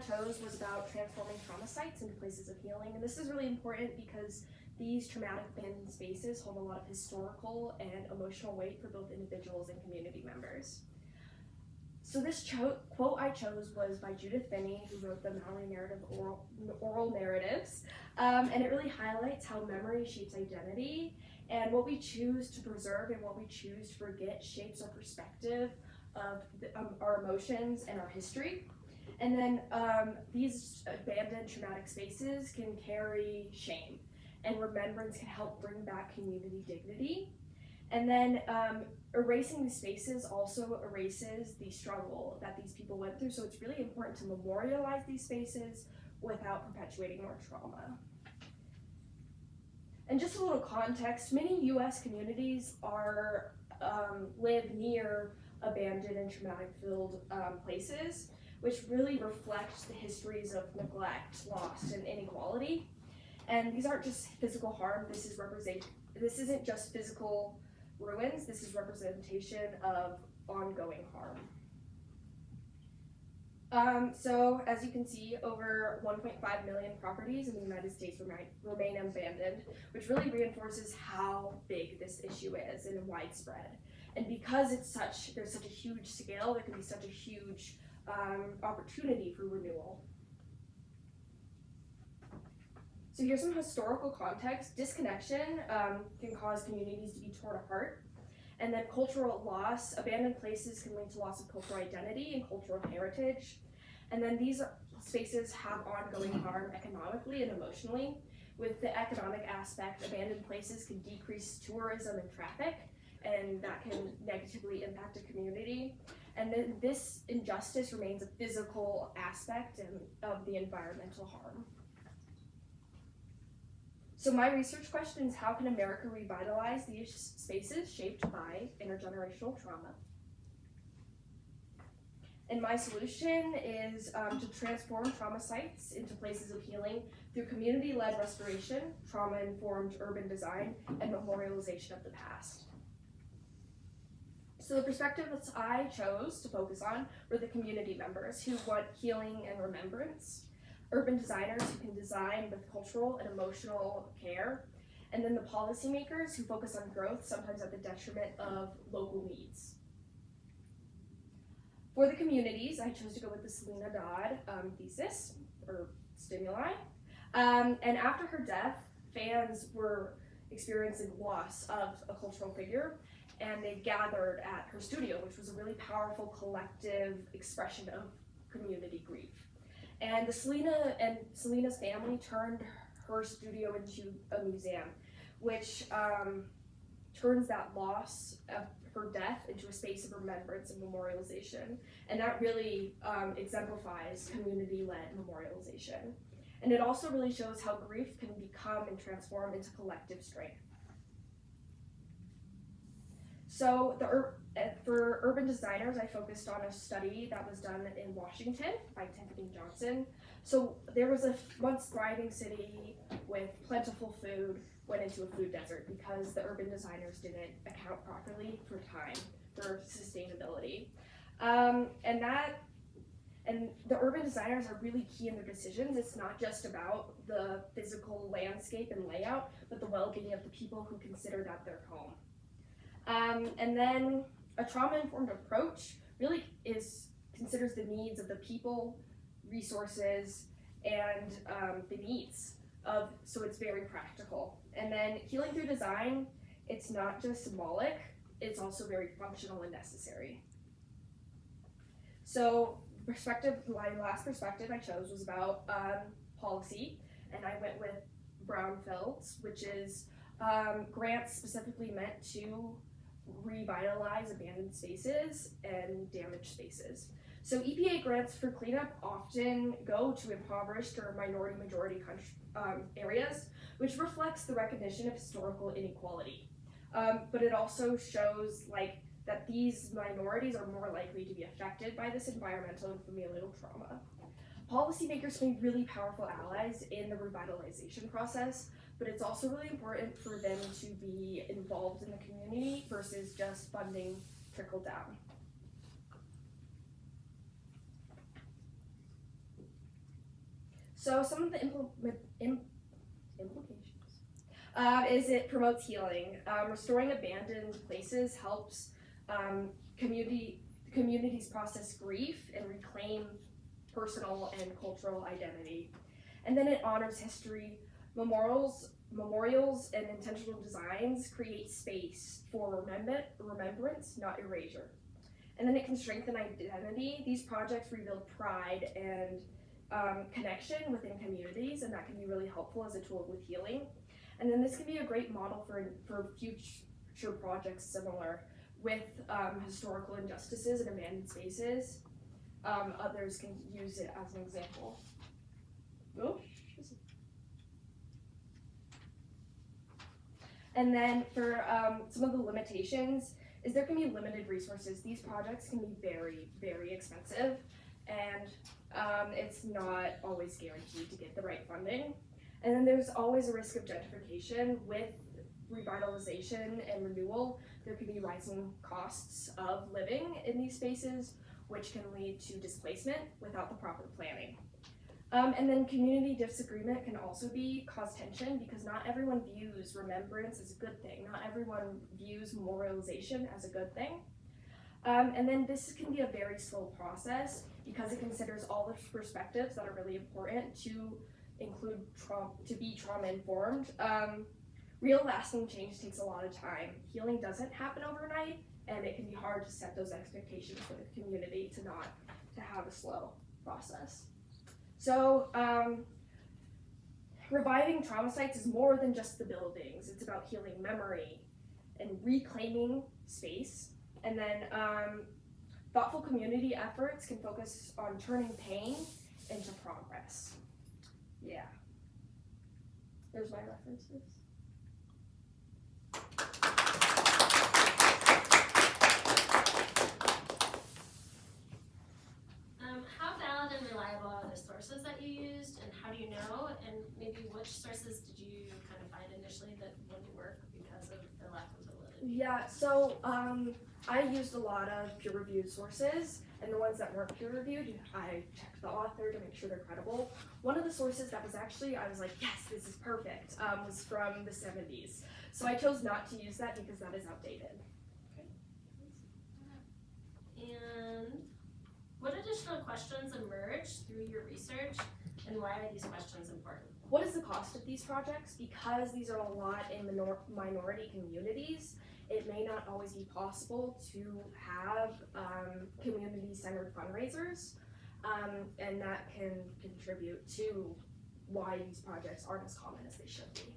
chose was about transforming trauma sites into places of healing. And this is really important because these traumatic abandoned spaces hold a lot of historical and emotional weight for both individuals and community members. So this quote I chose was by Judith Binney, who wrote the Mallory Narrative Oral Narratives, and it really highlights how memory shapes identity, and what we choose to preserve and what we choose to forget shapes our perspective of our emotions and our history. And then these abandoned traumatic spaces can carry shame, and remembrance can help bring back community dignity. And then erasing these spaces also erases the struggle that these people went through. So it's really important to memorialize these spaces without perpetuating more trauma. And just a little context, many US communities live near abandoned and traumatic-filled places, which really reflects the histories of neglect, loss, and inequality. And these aren't just physical harm, this isn't just physical ruins, this is representation of ongoing harm. So as you can see, over 1.5 million properties in the United States remain abandoned, which really reinforces how big this issue is and widespread. And because there's such a huge scale, there can be such a huge opportunity for renewal. So here's some historical context. Disconnection can cause communities to be torn apart. And then cultural loss, abandoned places can lead to loss of cultural identity and cultural heritage. And then these spaces have ongoing harm economically and emotionally. With the economic aspect, abandoned places can decrease tourism and traffic, and that can negatively impact a community. And then this injustice remains a physical aspect of the environmental harm. So my research question is, how can America revitalize these spaces shaped by intergenerational trauma? And my solution is to transform trauma sites into places of healing through community-led restoration, trauma-informed urban design, and memorialization of the past. So the perspectives I chose to focus on were the community members who want healing and remembrance, urban designers who can design with cultural and emotional care, and then the policymakers who focus on growth, sometimes at the detriment of local needs. For the communities, I chose to go with the Selena Dodd thesis, or stimuli. And after her death, fans were experiencing loss of a cultural figure, and they gathered at her studio, which was a really powerful collective expression of community grief. And Selena's family turned her studio into a museum, which turns that loss of her death into a space of remembrance and memorialization. And that really exemplifies community-led memorialization. And it also really shows how grief can become and transform into collective strength. So for urban designers, I focused on a study that was done in Washington by Tiffany Johnson. So there was a once thriving city with plentiful food went into a food desert because the urban designers didn't account properly for time, for sustainability. And the urban designers are really key in their decisions. It's not just about the physical landscape and layout, but the well-being of the people who consider that their home. And then a trauma-informed approach really considers the needs of the people, resources, and the needs so it's very practical. And then healing through design, it's not just symbolic, it's also very functional and necessary. So my last perspective I chose was about policy, and I went with brownfields, which is grants specifically meant to revitalize abandoned spaces and damaged spaces. So EPA grants for cleanup often go to impoverished or minority-majority areas, which reflects the recognition of historical inequality. But it also shows that these minorities are more likely to be affected by this environmental and familial trauma. Policymakers can be really powerful allies in the revitalization process, but it's also really important for them to be involved in the community versus just funding trickle down. So some of the implications is it promotes healing. Restoring abandoned places helps communities process grief and reclaim personal and cultural identity. And then it honors history. Memorials and intentional designs create space for remembrance, not erasure. And then it can strengthen identity. These projects rebuild pride and connection within communities, and that can be really helpful as a tool with healing. And then this can be a great model for future projects similar with historical injustices and abandoned spaces. Others can use it as an example. Oh. And then for some of the limitations is there can be limited resources. These projects can be very, very expensive, and it's not always guaranteed to get the right funding. And then there's always a risk of gentrification with revitalization and renewal. There can be rising costs of living in these spaces, which can lead to displacement without the proper planning. And then community disagreement can also cause tension because not everyone views remembrance as a good thing. Not everyone views memorialization as a good thing. And then this can be a very slow process because it considers all the perspectives that are really important to include to be trauma informed. Real lasting change takes a lot of time. Healing doesn't happen overnight, and it can be hard to set those expectations for the community to have a slow process. So reviving trauma sites is more than just the buildings. It's about healing memory and reclaiming space. And then thoughtful community efforts can focus on turning pain into progress. Yeah. There's my references. How valid and reliable are the sources that you used, and how do you know? And maybe which sources did you kind of find initially that wouldn't work because of the lack of validity? Yeah, so I used a lot of peer-reviewed sources, and the ones that weren't peer-reviewed, I checked the author to make sure they're credible. One of the sources that was actually, I was like, yes, this is perfect, was from the 70s. So I chose not to use that because that is outdated. And what additional questions emerged through your research, and why are these questions important? What is the cost of these projects? Because these are a lot in minority communities, it may not always be possible to have community-centered fundraisers, and that can contribute to why these projects aren't as common as they should be.